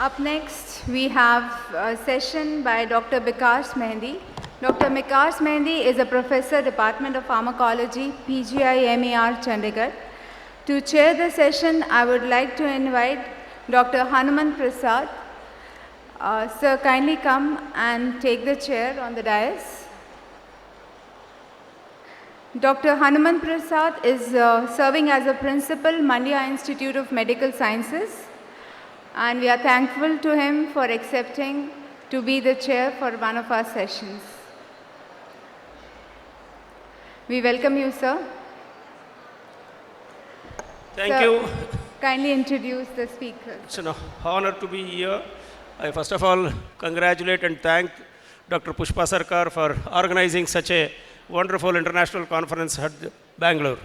Up next, we have a session by Dr. Vikas Mehndi. Dr. Vikas Mehndi is a professor, Department of Pharmacology, PGI MER, Chandigarh. To chair the session, I would like to invite Dr. Hanuman Prasad. Sir, kindly come and take the chair on the dais. Dr. Hanuman Prasad is serving as a principal, Mandya Institute of Medical Sciences, and we are thankful to him for accepting to be the chair for one of our sessions. We welcome you, sir. Thank you. Kindly introduce the speaker. It's an honor to be here. I first of all congratulate and thank Dr. Pushpa Sarkar for organizing such a wonderful international conference at Bangalore.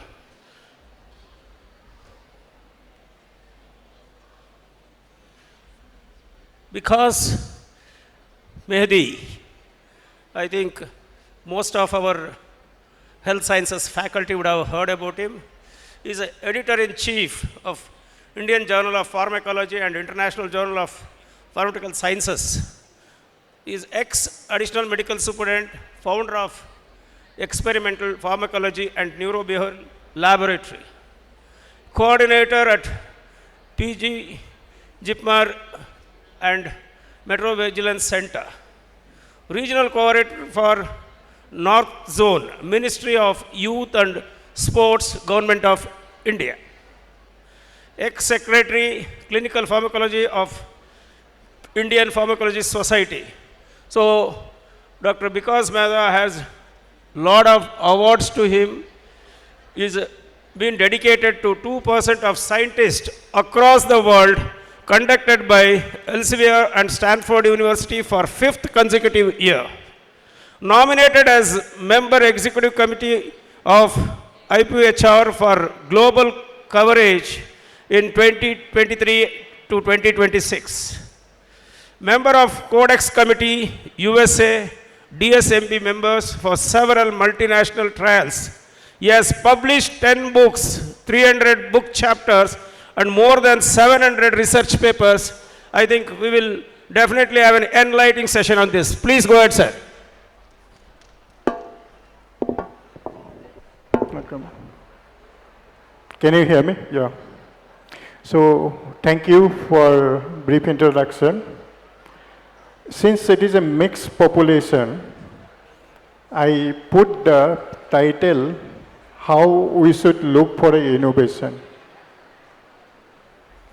Because Mehdi, I think most of our health sciences faculty would have heard about him. He is editor-in-chief of Indian Journal of Pharmacology and International Journal of Pharmaceutical Sciences. He is ex-additional medical superintendent, founder of Experimental Pharmacology and Neurobehavioral Laboratory, coordinator at PG, JIPMAR and Metro Vigilance Center, regional coordinator for North Zone, Ministry of Youth and Sports, Government of India, ex-secretary, Clinical Pharmacology of Indian Pharmacology Society. So, Dr. Vikas Mehta has lot of awards to him. Is been dedicated to 2% of scientists across the world, conducted by Elsevier and Stanford University for 5th consecutive year. Nominated as member executive committee of IPHR for global coverage in 2023 to 2026. Member of Codex Committee, USA, DSMB members for several multinational trials. He has published 10 books, 300 book chapters, and more than 700 research papers. I think we will definitely have an enlightening session on this. Please go ahead, sir. Welcome. Can you hear me? Yeah. So, thank you for brief introduction. Since it is a mixed population, I put the title, How We Should Look for Innovation,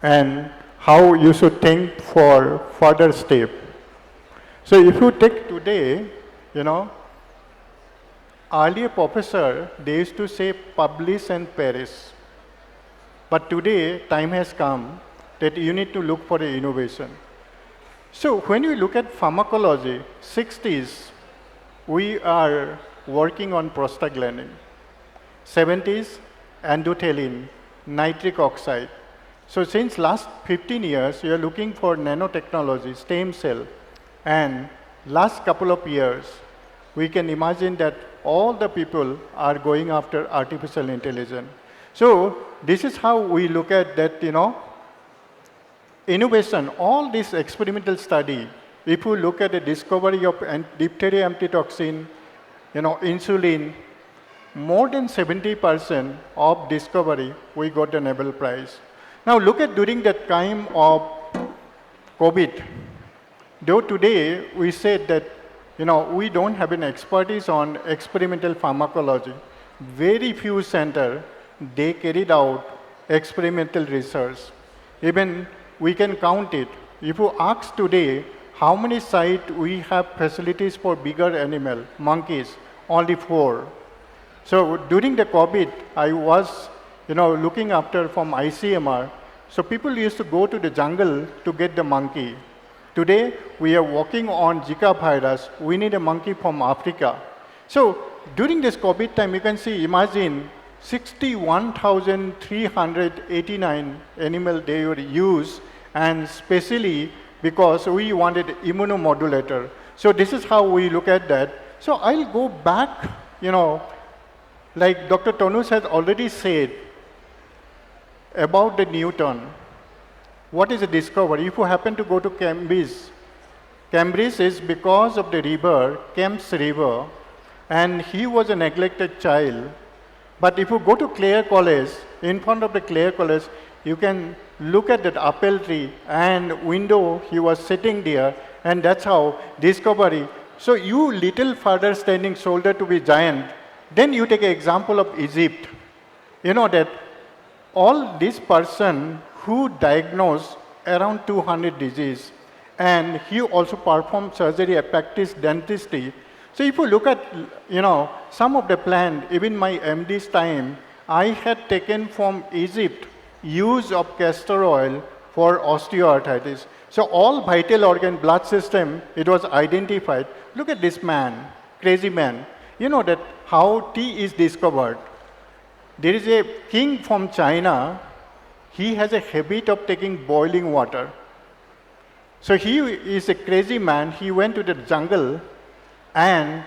and how you should think for further step. So if you take today, earlier professor, they used to say publish and perish. But today, time has come that you need to look for innovation. So when you look at pharmacology, 60s, we are working on prostaglandin. 70s, endothelin, nitric oxide. So since last 15 years, you are looking for nanotechnology, stem cell. And last couple of years, we can imagine that all the people are going after artificial intelligence. So this is how we look at that, innovation, all this experimental study. If you look at the discovery of diphtheria antitoxin, insulin, more than 70% of discovery, we got the Nobel Prize. Now look at during the time of COVID. Though today we said that, we don't have an expertise on experimental pharmacology. Very few centers, they carried out experimental research. Even we can count it. If you ask today, how many sites we have facilities for bigger animal, monkeys, only 4. So during the COVID, I was, looking after from ICMR. So people used to go to the jungle to get the monkey. Today, we are working on Zika virus. We need a monkey from Africa. So during this COVID time, you can see, imagine 61,389 animals they were used, and especially because we wanted immunomodulator. So this is how we look at that. So I'll go back, like Dr. Tonus has already said about the Newton. what is a discovery? If you happen to go to Cambridge is because of the river, Thames River, and he was a neglected child. But if you go to Clare College, in front of the Clare College, you can look at that apple tree and window, he was sitting there, and that's how discovery. So you little further standing shoulder to be giant. Then you take an example of Egypt. You know that all this person who diagnosed around 200 disease, and he also performed surgery, practiced dentistry. So if you look at, some of the plant, even my MD's time, I had taken from Egypt use of castor oil for osteoarthritis. So all vital organ, blood system, it was identified. Look at this man, crazy man. You know that how tea is discovered. There is a king from China, he has a habit of taking boiling water. So he is a crazy man, he went to the jungle and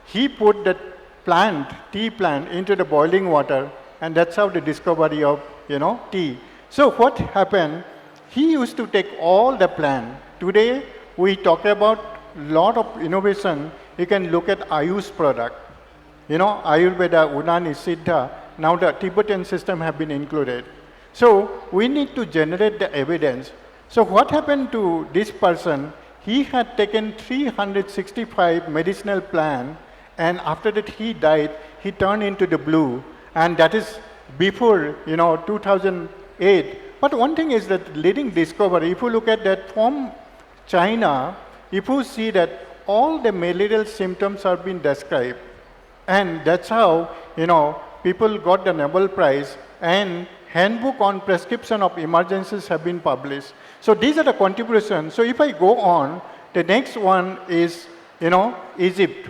he put that plant, tea plant, into the boiling water, and that's how the discovery of, tea. So what happened, he used to take all the plant. Today, we talk about lot of innovation. You can look at Ayush product. Ayurveda, Unani, Siddha, now the Tibetan system have been included. So we need to generate the evidence. So what happened to this person? He had taken 365 medicinal plants, and after that he died, he turned into the blue, and that is before, 2008. But one thing is that leading discovery, if you look at that from China, if you see that all the malarial symptoms are being described, and that's how, people got the Nobel Prize, and handbook on prescription of emergencies have been published. So these are the contributions. So if I go on, the next one is, Egypt,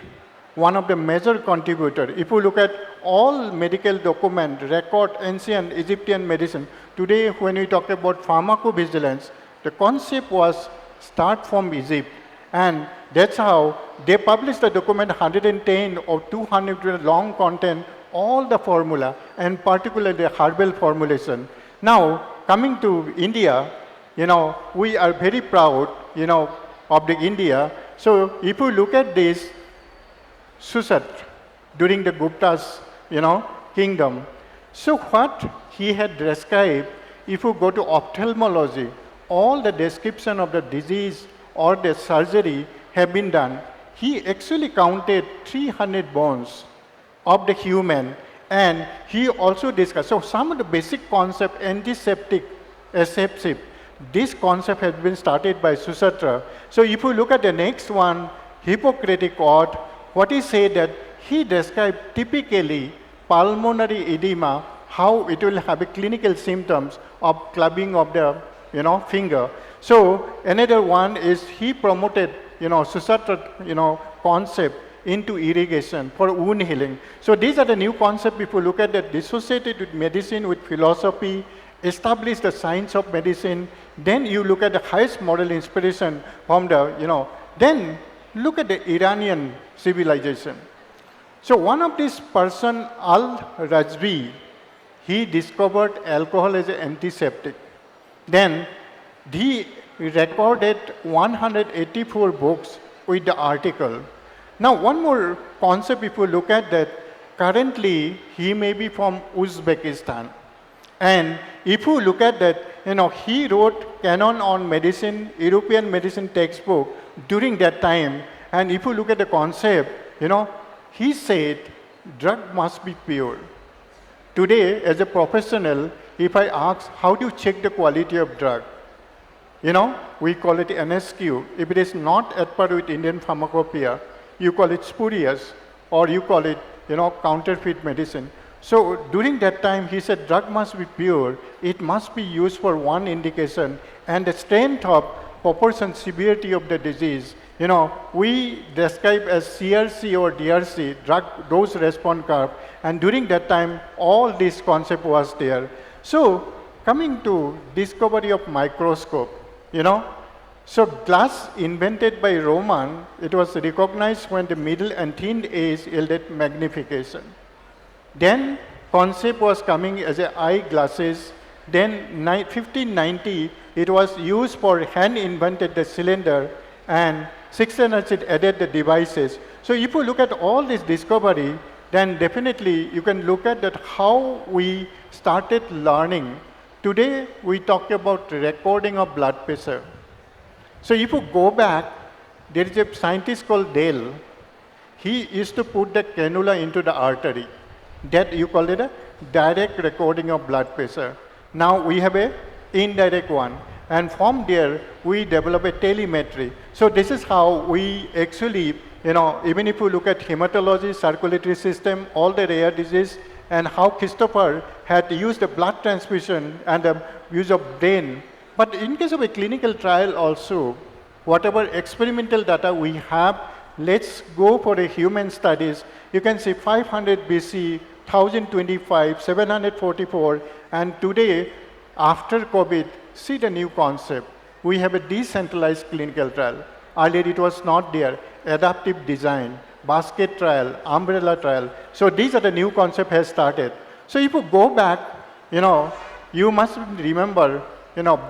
one of the major contributor. If you look at all medical document, record, ancient Egyptian medicine, today when we talk about pharmacovigilance, the concept was start from Egypt. And that's how they published the document 110 or 200 long content, all the formula, and particularly the herbal formulation. Now, coming to India, we are very proud, of the India. So if you look at this, Susat, during the Gupta's, kingdom. So what he had described, if you go to ophthalmology, all the description of the disease or the surgery have been done. He actually counted 300 bones of the human, and he also discussed. So some of the basic concept, antiseptic, aseptic, this concept has been started by Susatra. So if you look at the next one, Hippocratic Oath, what he said that he described typically pulmonary edema, how it will have a clinical symptoms of clubbing of the finger. So another one is he promoted Susatra concept into irrigation for wound healing. So these are the new concepts. If you look at that, dissociated with medicine, with philosophy, establish the science of medicine. Then you look at the highest moral inspiration from the Then look at the Iranian civilization. So one of these person, Al-Rajvi, he discovered alcohol as an antiseptic. Then he recorded 184 books with the article. Now one more concept, if you look at that, currently he may be from Uzbekistan. And if you look at that, he wrote Canon on Medicine, European medicine textbook during that time. And if you look at the concept, he said drug must be pure. Today, as a professional, if I ask how do you check the quality of drug, we call it NSQ. If it is not at par with Indian pharmacopoeia, you call it spurious, or you call it, counterfeit medicine. So during that time, he said drug must be pure. It must be used for one indication, and the strength of proportion severity of the disease. We describe as CRC or DRC, drug dose response curve, and during that time, all this concept was there. So coming to discovery of microscope, so glass invented by Roman, it was recognized when the middle and thin age yielded magnification. Then concept was coming as eyeglasses, Then 1590, it was used for hand invented the cylinder, and 1600 it added the devices. So if you look at all this discovery, then definitely you can look at that how we started learning. Today we talk about recording of blood pressure. So if you go back, there is a scientist called Dale. He used to put the cannula into the artery. That you call it a direct recording of blood pressure. Now we have a indirect one. And from there, we develop a telemetry. So this is how we actually, even if you look at hematology, circulatory system, all the rare disease, and how Christopher had used the blood transfusion and the use of brain. But in case of a clinical trial also, whatever experimental data we have, let's go for a human studies. You can see 500 BC, 1025, 744, and today, after COVID, see the new concept. We have a decentralized clinical trial. Earlier it was not there. Adaptive design, basket trial, umbrella trial. So these are the new concept has started. So if you go back, you must remember,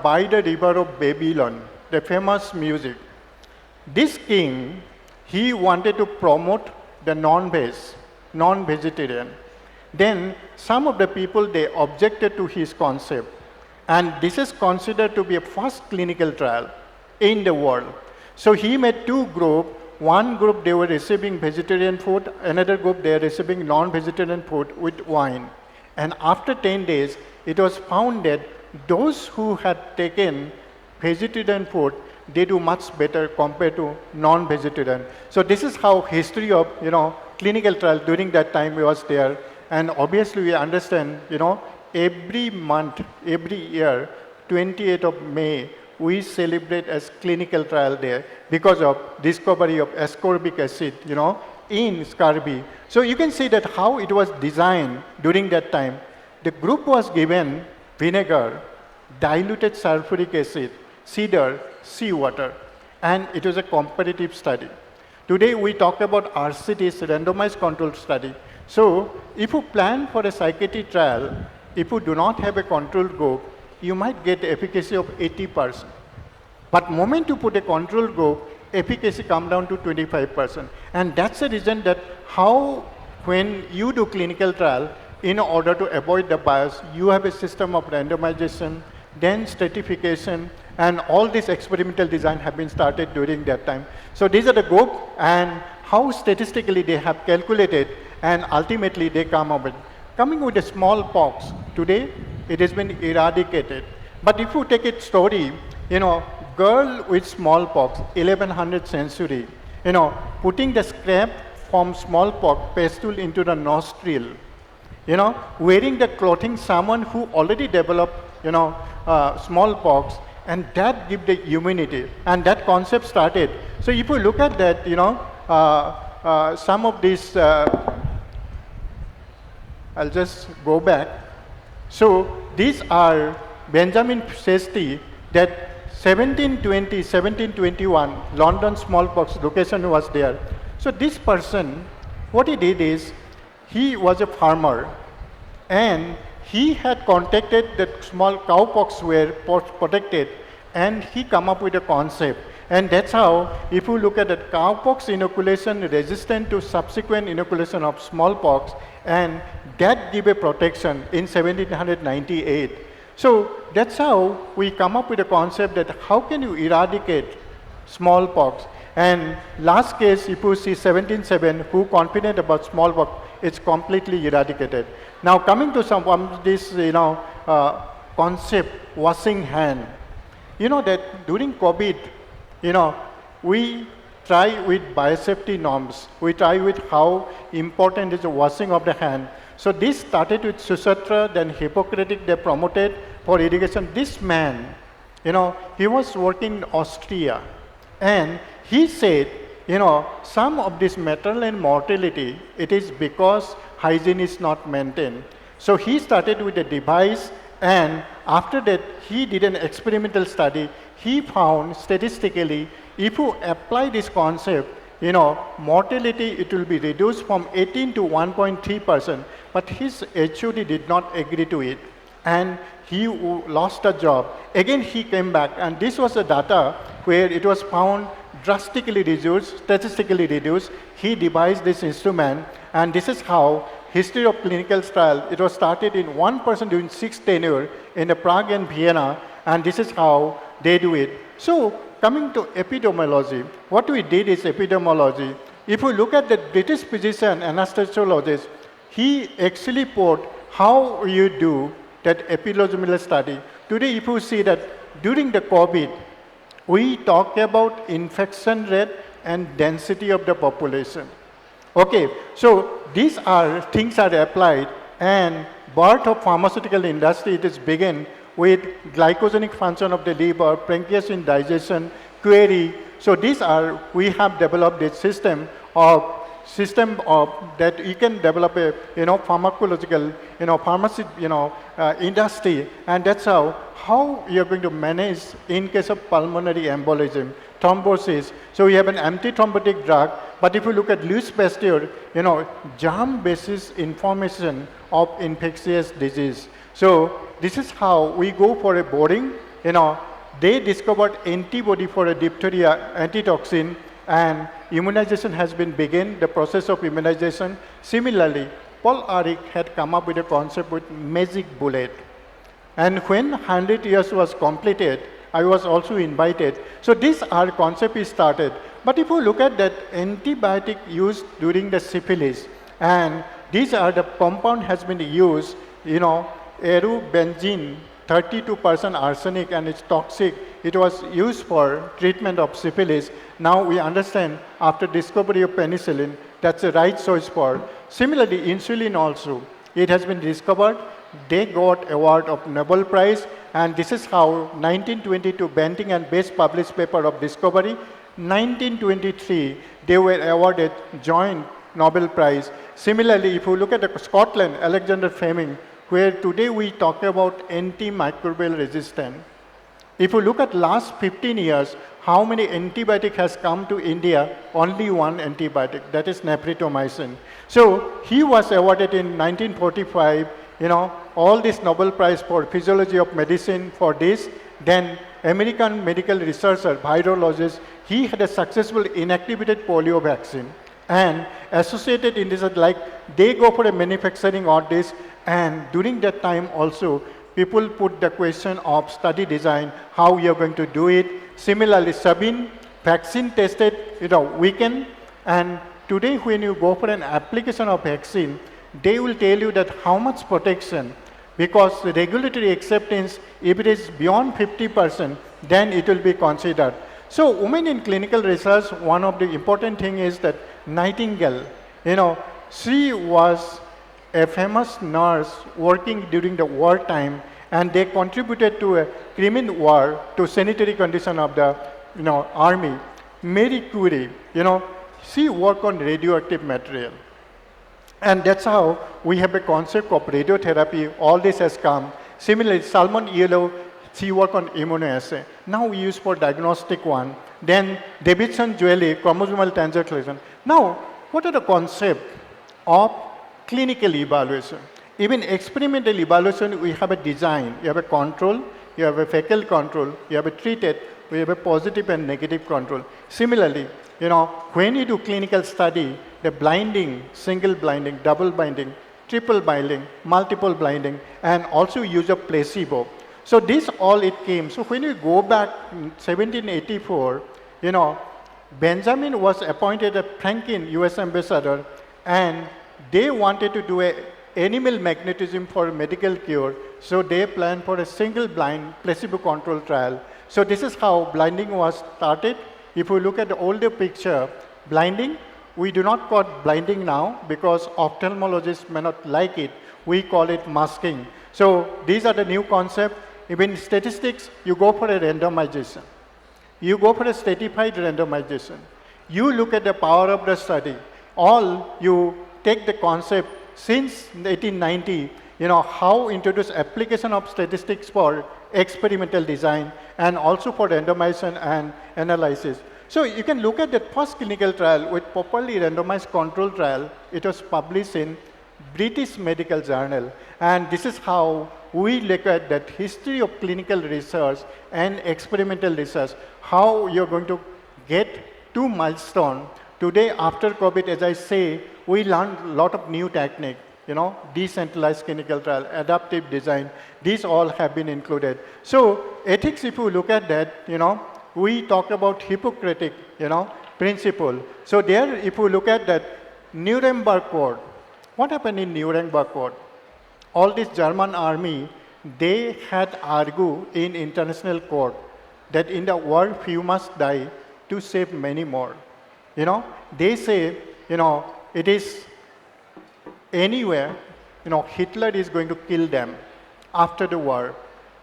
by the river of Babylon, the famous music. This king, he wanted to promote the non-vegetarian. Then some of the people, they objected to his concept. And this is considered to be a first clinical trial in the world. So he made two groups. One group, they were receiving vegetarian food. Another group, they were receiving non-vegetarian food with wine. And after 10 days, it was found that those who had taken vegetarian food, they do much better compared to non-vegetarian. So this is how history of, clinical trial during that time was there. And obviously we understand, every month, every year, 28th of May, we celebrate as clinical trial day because of discovery of ascorbic acid, in scurvy. So you can see that how it was designed during that time. The group was given vinegar, diluted sulfuric acid, cedar, seawater, and it was a comparative study. Today we talk about RCTs, randomized controlled study. So if you plan for a psychiatric trial, if you do not have a control group, you might get efficacy of 80%. But moment you put a control group, efficacy come down to 25%. And that's the reason that how when you do clinical trial, in order to avoid the bias, you have a system of randomization, then stratification, and all this experimental design have been started during that time. So these are the group and how statistically they have calculated, and ultimately they come up with. Coming with the smallpox, today it has been eradicated. But if you take a story, girl with smallpox, 1100th century, putting the scrap from smallpox pustule into the nostril, wearing the clothing someone who already developed, smallpox, and that give the immunity, and that concept started. So if you look at that, some of these, I'll just go back. So these are Benjamin Sesti, that 1720, 1721, London smallpox location was there. So this person, what he did is, he was a farmer, and he had contacted that small cowpox were protected, and he come up with a concept. And that's how, if you look at that cowpox inoculation resistant to subsequent inoculation of smallpox, and that give a protection in 1798. So that's how we come up with a concept that how can you eradicate smallpox. And last case, if you see 1707, who confident about smallpox, it's completely eradicated. Now coming to some of this, concept, washing hand. That during COVID, we try with biosafety norms. We try with how important is the washing of the hand. So this started with Sushatra, then Hippocratic, they promoted for irrigation. This man, he was working in Austria, and he said, some of this maternal mortality, it is because hygiene is not maintained. So he started with a device, and after that, he did an experimental study. He found statistically, if you apply this concept, mortality, it will be reduced from 18 to 1.3%, but his HOD did not agree to it. and he lost a job. Again, he came back, and this was the data where it was found drastically reduced, statistically reduced. He devised this instrument, and this is how history of clinical trial, it was started in one person doing 6 tenure in Prague and Vienna, and this is how they do it. So coming to epidemiology, what we did is epidemiology. If we look at the British physician anesthesiologist, he actually put how you do that epidemiological study. Today, if you see that during the COVID, we talk about infection rate and density of the population. Okay, so these are things are applied, and birth of pharmaceutical industry, it is begin with glycogenic function of the liver, pancreas in digestion, query. So these are, we have developed this system of that you can develop a pharmacological pharmacy industry, and that's how you're going to manage in case of pulmonary embolism, thrombosis. So we have an anti-thrombotic drug, but if you look at Louis Pasteur, germ basis information of infectious disease. So this is how we go for a boarding. They discovered antibody for a diphtheria antitoxin, and immunization has been begun, the process of immunization. Similarly, Paul Ehrlich had come up with a concept with magic bullet. And when 100 years was completed, I was also invited. So this our concept is started. But if you look at that antibiotic used during the syphilis, and these are the compound has been used, erubenzene, 32% arsenic, and it's toxic. It was used for treatment of syphilis. Now we understand after discovery of penicillin, that's the right choice for. Similarly, insulin also, it has been discovered. They got award of Nobel Prize, and this is how 1922 Banting and Best published paper of discovery. 1923, they were awarded joint Nobel Prize. Similarly, if you look at Scotland, Alexander Fleming, where today we talk about antimicrobial resistance. If you look at last 15 years, how many antibiotic has come to India? Only one antibiotic, that is naproxen. So he was awarded in 1945, all this Nobel Prize for Physiology of Medicine for this. Then American medical researcher, virologist, he had a successful inactivated polio vaccine. And associated in this, like they go for a manufacturing of this, and during that time also, people put the question of study design, how you're going to do it. Similarly, Sabine, vaccine tested, weekend, and today when you go for an application of vaccine, they will tell you that how much protection, because the regulatory acceptance, if it is beyond 50%, then it will be considered. So women in clinical research, one of the important thing is that Nightingale, she was a famous nurse working during the wartime, and they contributed to a Crimean war to sanitary condition of the army. Marie Curie, she worked on radioactive material. And that's how we have a concept of radiotherapy. All this has come. Similarly, Salmon Yellow, she worked on immunoassay. Now we use for diagnostic one. Then Davidson Joely, chromosomal translocation. Now, what are the concept of clinical evaluation? Even experimental evaluation, we have a design. You have a control, you have a fecal control, you have a treated, we have a positive and negative control. Similarly, when you do clinical study, the blinding, single blinding, double blinding, triple blinding, multiple blinding, and also use of placebo. So this all it came. So when you go back in 1784, Benjamin was appointed a Franklin US ambassador, and they wanted to do a animal magnetism for medical cure. So they planned for a single blind placebo control trial. So this is how blinding was started. If you look at the older picture, blinding, we do not call it blinding now because ophthalmologists may not like it. We call it masking. So these are the new concepts. Even in statistics, you go for a randomization. You go for a stratified randomization. You look at the power of the study. You take the concept since 1890, how introduce application of statistics for experimental design and also for randomization and analysis. So you can look at the first clinical trial with properly randomized control trial. It was published in British Medical Journal. And this is how we look at that history of clinical research and experimental research, how you're going to get to milestone. Today, after COVID, as I say, we learned a lot of new technique, decentralized clinical trial, adaptive design, these all have been included. So ethics, if you look at that, we talk about Hippocratic, principle. So there, if you look at that Nuremberg Code, what happened in Nuremberg Code? All this German army, they had argued in international court that in the world few must die to save many more. They say, it is anywhere, Hitler is going to kill them after the war.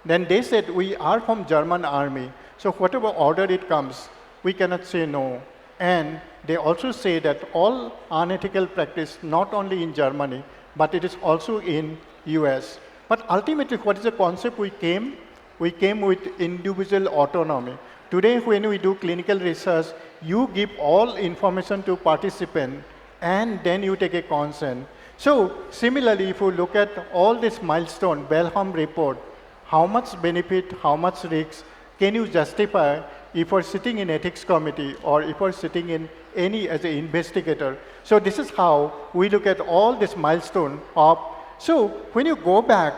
Then they said, we are from German army, so whatever order it comes, we cannot say no. And they also say that all unethical practice, not only in Germany, but it is also in US. But ultimately, what is the concept we came? We came with individual autonomy. Today, when we do clinical research, you give all information to participant, and then you take a consent. So similarly, if you look at all this milestone, Belham report, how much benefit, how much risk, can you justify if you're sitting in ethics committee or if you're sitting in any as an investigator? So this is how we look at all this milestone of, so when you go back,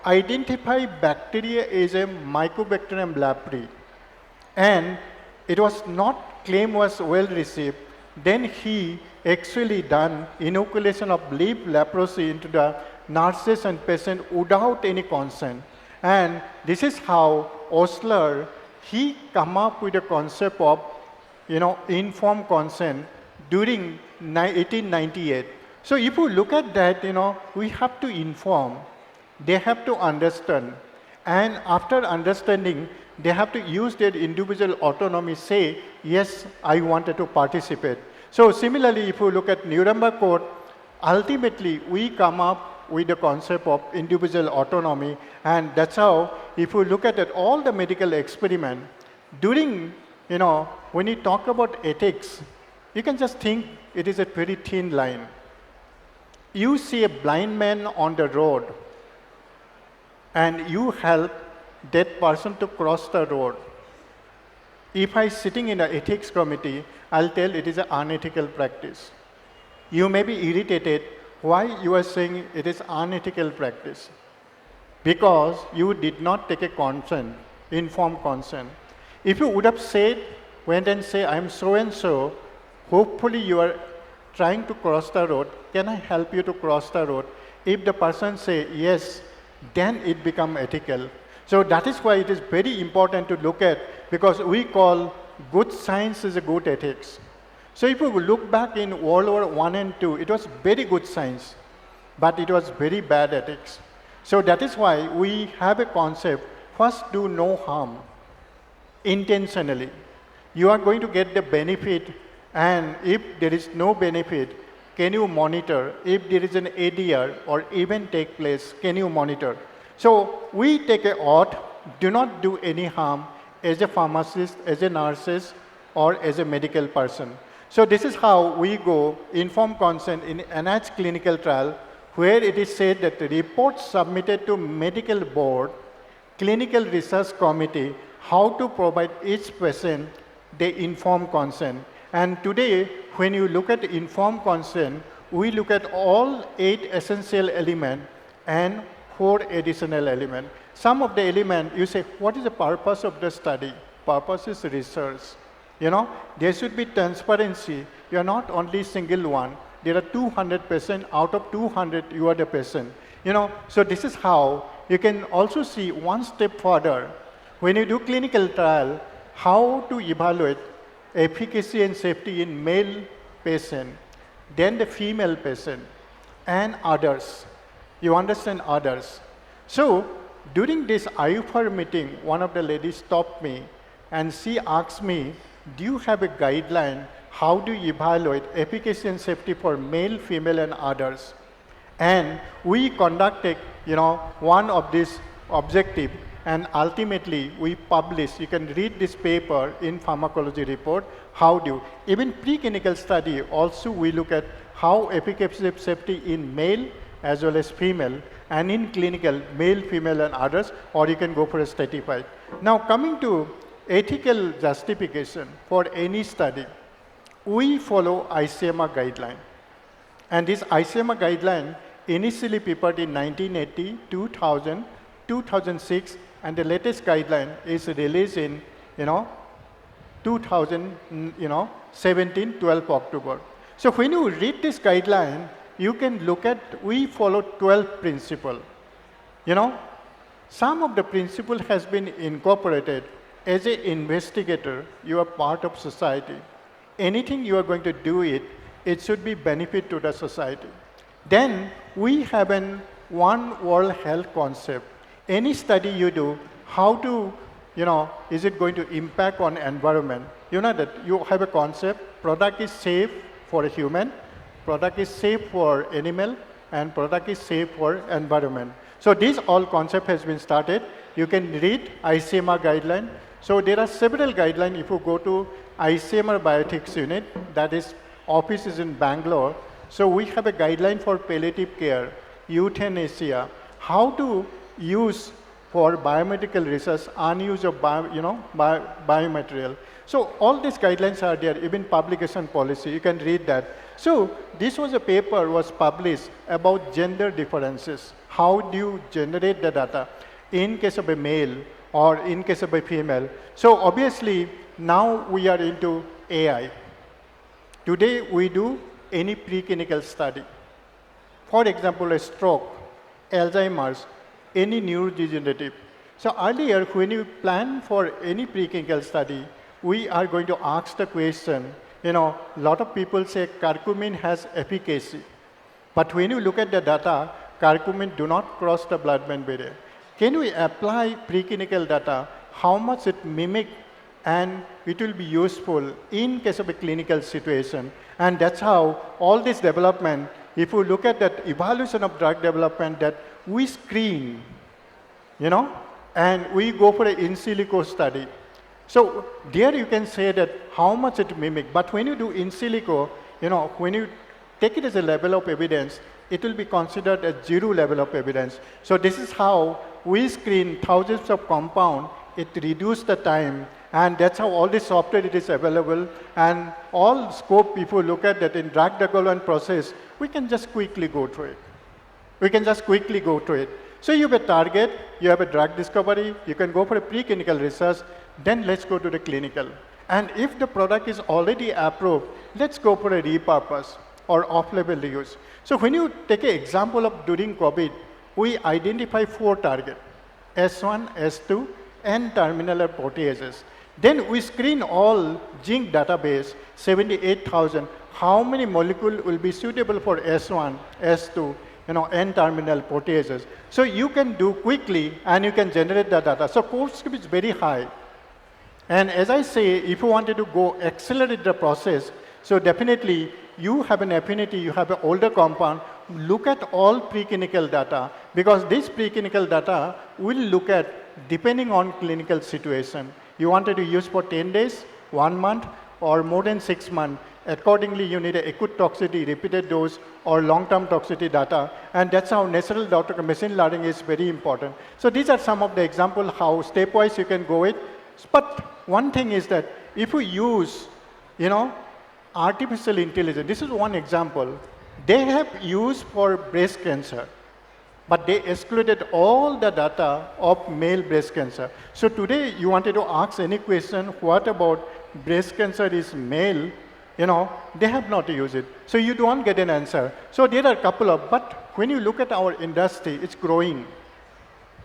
identify bacteria as a Mycobacterium leprae, and it was not, claim was well received, then he actually done inoculation of live leprosy into the nurses and patients without any consent. And this is how Osler, he come up with a concept of, informed consent during 1898. So if you look at that, we have to inform, they have to understand, and after understanding, they have to use their individual autonomy, say, yes, I wanted to participate. So similarly, if you look at Nuremberg Code, ultimately we come up with the concept of individual autonomy, and that's how, if you look at it, all the medical experiment, during, when you talk about ethics, you can just think it is a very thin line. You see a blind man on the road, and you help that person to cross the road. If I'm sitting in an ethics committee, I'll tell it is an unethical practice. You may be irritated why you are saying it is unethical practice. Because you did not take a consent, informed consent. If you would have said, went and say, I'm so and so, hopefully you are trying to cross the road, can I help you to cross the road? If the person say yes, then it become ethical. So that is why it is very important to look at, because we call good science is a good ethics. So if we look back in World War I and II, it was very good science, but it was very bad ethics. So that is why we have a concept, first do no harm, intentionally. You are going to get the benefit, and if there is no benefit, can you monitor? If there is an ADR or event take place, can you monitor? So we take an oath, do not do any harm as a pharmacist, as a nurse, or as a medical person. So this is how we go, informed consent in enhanced clinical trial, where it is said that the report submitted to medical board, clinical research committee, how to provide each patient the informed consent. And today, when you look at informed consent, we look at all 8 essential elements and 4 additional elements. Some of the elements, you say, what is the purpose of the study? Purpose is research. There should be transparency. You are not only single one. There are 200 patients. Out of 200, you are the patient. So this is how you can also see one step further. When you do clinical trial, how to evaluate efficacy and safety in male patient, then the female patient, and others. You understand others. So during this AVPRO meeting, one of the ladies stopped me and she asked me, do you have a guideline how do you evaluate efficacy and safety for male, female, and others? And we conducted, one of these objective, and ultimately we publish. You can read this paper in pharmacology report. How do even preclinical study also we look at how efficacy of safety in male, as well as female, and in clinical, male, female, and others, or you can go for a stratified. Now, coming to ethical justification for any study, we follow ICMR guideline. And this ICMR guideline initially prepared in 1980, 2000, 2006, and the latest guideline is released in, 2017, 12 October. So when you read this guideline, you can look at, we follow 12 principles. Some of the principle has been incorporated. As an investigator, you are part of society. Anything you are going to do it should be benefit to the society. Then we have an one world health concept. Any study you do, how to, is it going to impact on environment? You know that you have a concept, product is safe for a human, product is safe for animal, and product is safe for environment. So this all concept has been started. You can read ICMR guideline. So there are several guidelines. If you go to ICMR Bioethics Unit, that is office is in Bangalore. So we have a guideline for palliative care, euthanasia, how to use for biomedical research, unuse of biomaterial. So all these guidelines are there, even publication policy, you can read that. So this was a paper was published about gender differences. How do you generate the data in case of a male or in case of a female? So obviously now we are into AI. Today we do any preclinical study. For example, a stroke, Alzheimer's, any neurodegenerative. So earlier, when you plan for any preclinical study, we are going to ask the question, a lot of people say curcumin has efficacy. But when you look at the data, curcumin do not cross the blood-brain barrier. Can we apply preclinical data, how much it mimic, and it will be useful in case of a clinical situation? And that's how all this development, if you look at that evaluation of drug development, that we screen, and we go for an in silico study. So there you can say that how much it mimic. But when you do in silico, when you take it as a level of evidence, it will be considered a zero level of evidence. So this is how we screen thousands of compound. It reduces the time, and that's how all this software it is available. And all scope, if you look at that in drug development process, we can just quickly go through it. We can just quickly go through it. So you have a target, you have a drug discovery, you can go for a preclinical research, then let's go to the clinical. And if the product is already approved, let's go for a repurpose or off-label use. So when you take an example of during COVID, we identify 4 targets, S1, S2, N-terminal proteases. Then we screen all gene database, 78,000. How many molecules will be suitable for S1, S2, N-terminal proteases. So you can do quickly and you can generate the data. So cost is very high. And as I say, if you wanted to go accelerate the process, so definitely you have an affinity, you have an older compound, look at all preclinical data, because this preclinical data will look at depending on clinical situation. You wanted to use for 10 days, 1 month, or more than 6 months. Accordingly, you need an acute toxicity, repeated dose, or long-term toxicity data. And that's how natural machine learning is very important. So these are some of the examples how stepwise you can go it. But one thing is that if you use, artificial intelligence, this is one example. They have used for breast cancer, but they excluded all the data of male breast cancer. So today you wanted to ask any question, what about breast cancer is male? They have not used it. So you don't get an answer. So there are a couple of, but when you look at our industry, it's growing.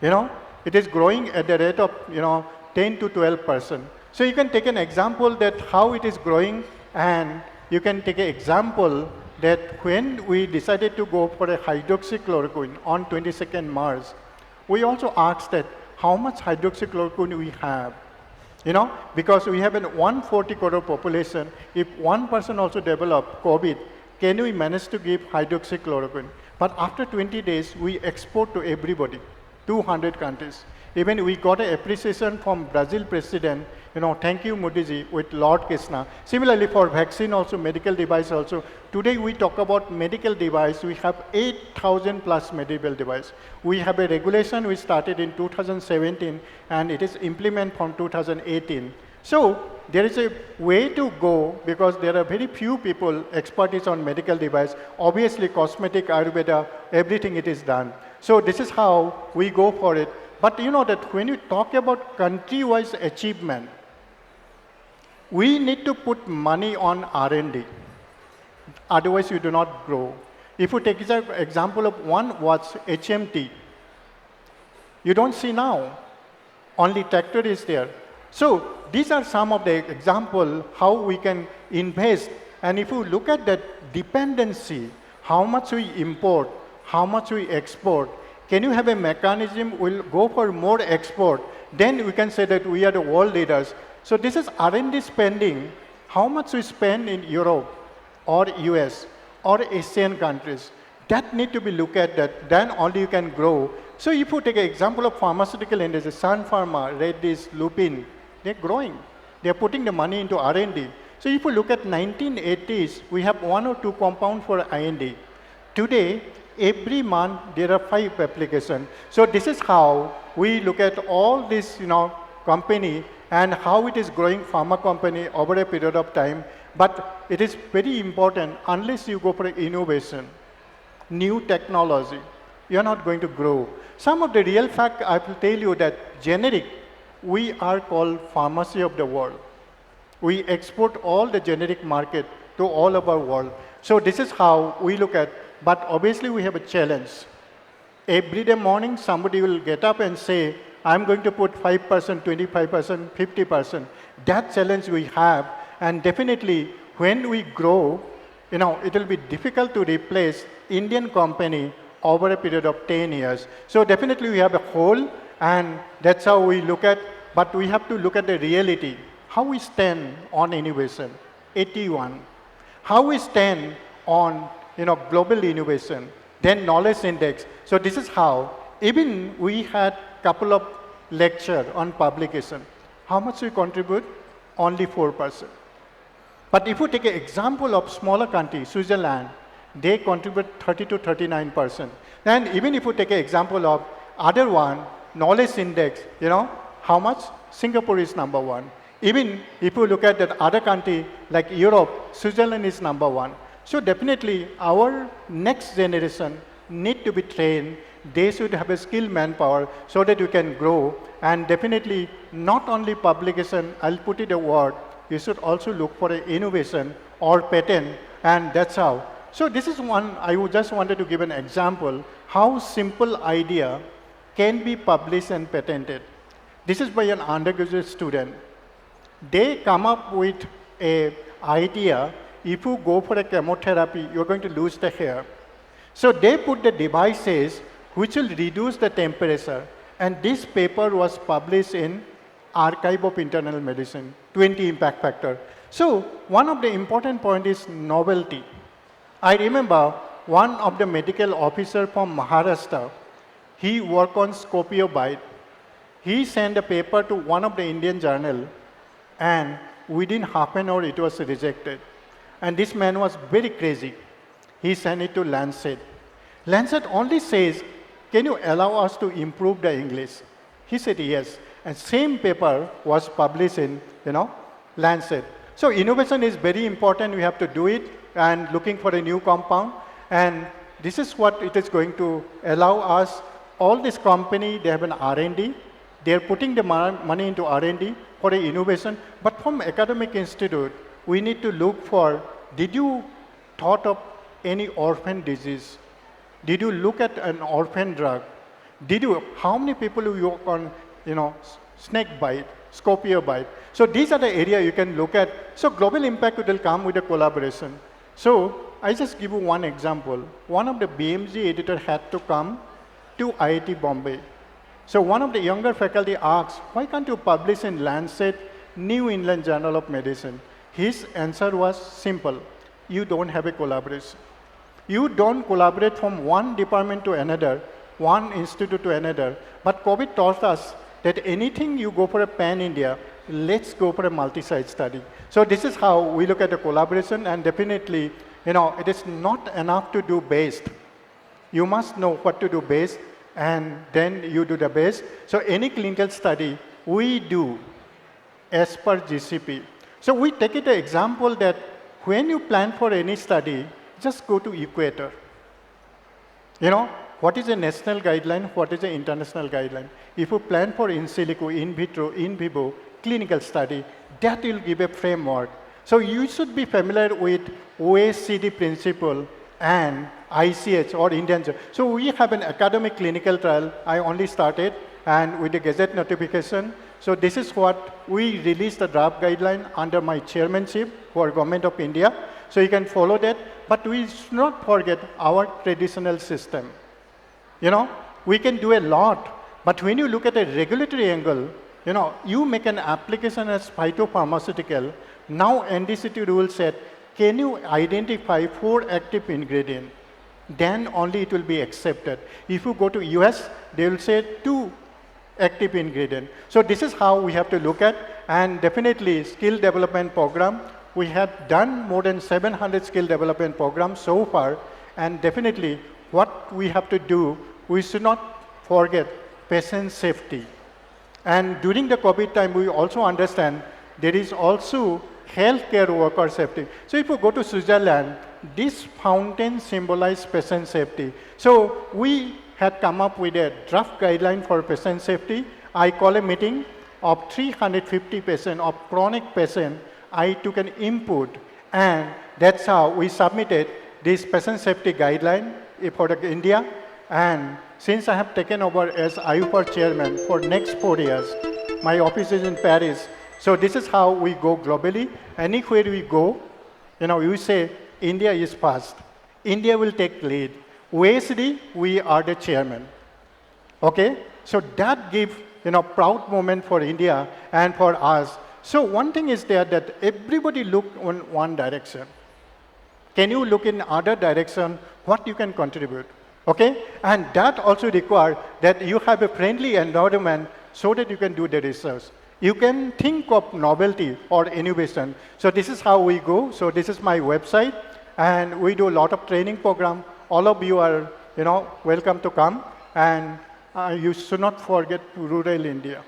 It is growing at the rate of, 10 to 12%. So you can take an example that how it is growing, and you can take an example that when we decided to go for a hydroxychloroquine on 22nd March, we also asked that how much hydroxychloroquine we have. Because we have a 140 crore population, if one person also develop COVID, can we manage to give hydroxychloroquine? But after 20 days, we export to everybody, 200 countries. Even we got an appreciation from Brazil president, thank you Modi ji, with Lord Krishna. Similarly for vaccine also, medical device also. Today we talk about medical device, we have 8,000 plus medical device. We have a regulation which started in 2017 and it is implemented from 2018. So there is a way to go because there are very few people expertise on medical device. Obviously cosmetic, Ayurveda, everything it is done. So this is how we go for it. But you know that when you talk about country-wise achievement, we need to put money on R&D. Otherwise you do not grow. If you take the example of one watch, HMT, you don't see now. Only tractor is there. So these are some of the examples how we can invest. And if you look at that dependency, how much we import, how much we export, can you have a mechanism, we'll go for more export, then we can say that we are the world leaders. So this is R&D spending, how much we spend in Europe or US or Asian countries. That need to be looked at that, then only you can grow. So if you take an example of pharmaceutical industry, Sun Pharma, Reddy's, Lupin, they're growing. They're putting the money into R&D. So if you look at 1980s, we have 1 or 2 compounds for R&D. Today, every month there are 5 applications. So this is how we look at all this, company and how it is growing pharma company over a period of time. But it is very important, unless you go for innovation, new technology, you're not going to grow. Some of the real fact, I will tell you that generic, we are called pharmacy of the world. We export all the generic market to all of our world. So this is how we look at, but obviously we have a challenge. Every day morning, somebody will get up and say, I'm going to put 5%, 25%, 50%. That challenge we have, and definitely when we grow, it will be difficult to replace Indian company over a period of 10 years. So definitely we have a hole, and that's how we look at, but we have to look at the reality. How we stand on innovation, 81. How we stand on global innovation, then knowledge index. So this is how, even we had couple of lecture on publication. How much we contribute? Only 4%. But if you take an example of smaller country, Switzerland, they contribute 30 to 39%. And even if you take an example of other one, knowledge index, how much? Singapore is number 1. Even if you look at that other country like Europe, Switzerland is number 1. So definitely our next generation need to be trained. They should have a skilled manpower so that you can grow. And definitely not only publication, I'll put it a word, you should also look for an innovation or patent, and that's how. So this is one, I just wanted to give an example, how simple idea can be published and patented. This is by an undergraduate student. They come up with an idea, if you go for a chemotherapy, you're going to lose the hair. So they put the devices which will reduce the temperature. And this paper was published in Archive of Internal Medicine, 20 impact factor. So one of the important point is novelty. I remember one of the medical officer from Maharashtra, he worked on scopiobite. He sent a paper to one of the Indian journal, and within half an hour it was rejected. And this man was very crazy. He sent it to Lancet. Lancet only says, can you allow us to improve the English? He said yes. And same paper was published in, Lancet. So innovation is very important. We have to do it and looking for a new compound. And this is what it is going to allow us. All this company, they have an R&D. They're putting the money into R&D for the innovation. But from academic institute, we need to look for, did you thought of any orphan disease? Did you look at an orphan drug? How many people you work on, snake bite, scorpio bite? So these are the area you can look at. So global impact will come with a collaboration. So I just give you one example. One of the BMG editor had to come to IIT Bombay. So one of the younger faculty asked, why can't you publish in Lancet, New England Journal of Medicine? His answer was simple. You don't have a collaboration. You don't collaborate from one department to another, one institute to another. But COVID taught us that anything you go for a pan-India, let's go for a multi-site study. So this is how we look at the collaboration, and definitely, it is not enough to do based. You must know what to do best, and then you do the best. So any clinical study we do as per GCP. So we take it an example that when you plan for any study, just go to equator. What is a national guideline, what is an international guideline? If you plan for in silico, in vitro, in vivo clinical study, that will give a framework. So you should be familiar with OECD principle and ICH or Indian. So we have an academic clinical trial. I only started, and with the Gazette notification. So this is what we released the draft guideline under my chairmanship for Government of India. So you can follow that, but we should not forget our traditional system. We can do a lot, but when you look at a regulatory angle, you make an application as phytopharmaceutical. Now NDCT rule said, can you identify 4 active ingredients? Then only it will be accepted. If you go to US, they will say 2 active ingredient. So this is how we have to look at, and definitely skill development program. We have done more than 700 skill development programs so far, and definitely what we have to do, we should not forget patient safety. And during the COVID time, we also understand there is also healthcare worker safety. So if you go to Switzerland, this fountain symbolizes patient safety. So we had come up with a draft guideline for patient safety. I call a meeting of 350 patients, of chronic patients. I took an input, and that's how we submitted this patient safety guideline for India. And since I have taken over as AVPRO chairman for next 4 years, my office is in Paris. So this is how we go globally. Anywhere we go, you say India is first. India will take lead. OECD, we are the chairman. Okay? So that gives, proud moment for India and for us. So one thing is there that everybody look in one direction. Can you look in other direction, what you can contribute? Okay? And that also requires that you have a friendly environment so that you can do the research. You can think of novelty or innovation. So this is how we go. So this is my website, and we do a lot of training program. All of you are, welcome to come. And you should not forget rural India.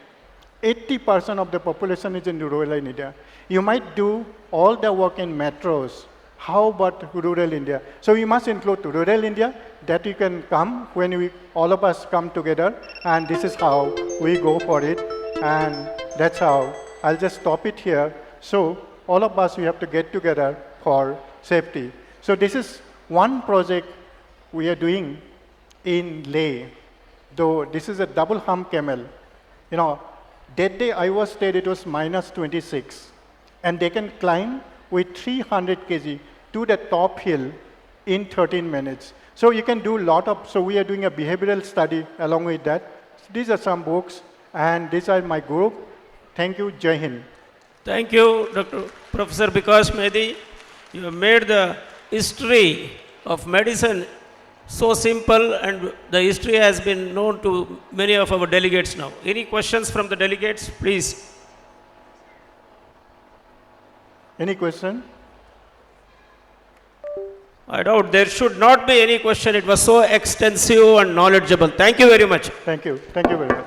80% of the population is in rural India. You might do all the work in metros. How about rural India? So we must include rural India, that you can come when all of us come together, and this is how we go for it. And that's how I'll just stop it here. So all of us, we have to get together for safety. So this is one project we are doing in Leh. Though this is a double hump camel. That day I was there, it was minus 26. And they can climb with 300 kg to the top hill in 13 minutes. So you can do a lot of, so we are doing a behavioral study along with that. These are some books, and these are my group. Thank you, Jai Hind. Thank you, Professor Bikash Mehdi. You have made the history of medicine so simple, and the history has been known to many of our delegates now. Any questions from the delegates, please? Any question? I doubt there should not be any question. It was so extensive and knowledgeable. Thank you very much. Thank you. Thank you very much.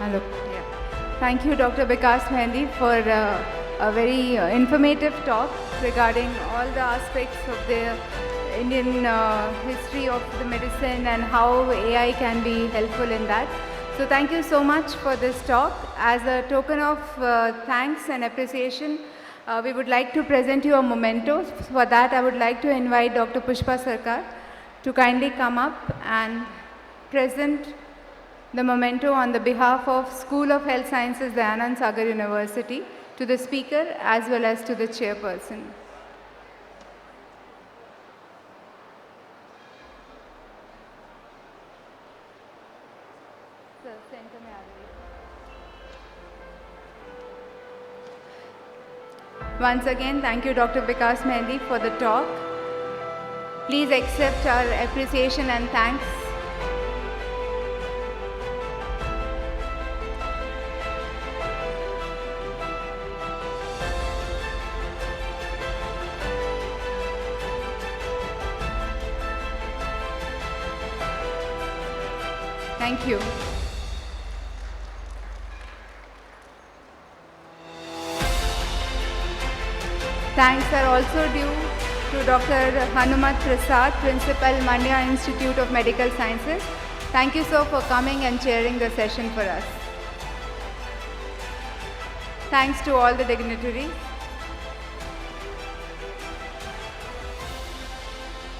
Hello. Yeah. Thank you, Dr. Bikash Mehdi, for a very informative talk regarding all the aspects of the Indian history of the medicine and how AI can be helpful in that. So thank you so much for this talk. As a token of thanks and appreciation, we would like to present you a memento. For that, I would like to invite Dr. Pushpa Sarkar to kindly come up and present the memento on the behalf of School of Health Sciences, Dayanand Sagar University, to the speaker as well as to the chairperson. Once again, thank you, Dr. Vikas Mehndi, for the talk. Please accept our appreciation and thanks. Thank you. Thanks are also due to Dr. Hanumat Prasad, Principal, Manya Institute of Medical Sciences. Thank you, sir, for coming and chairing the session for us. Thanks to all the dignitaries.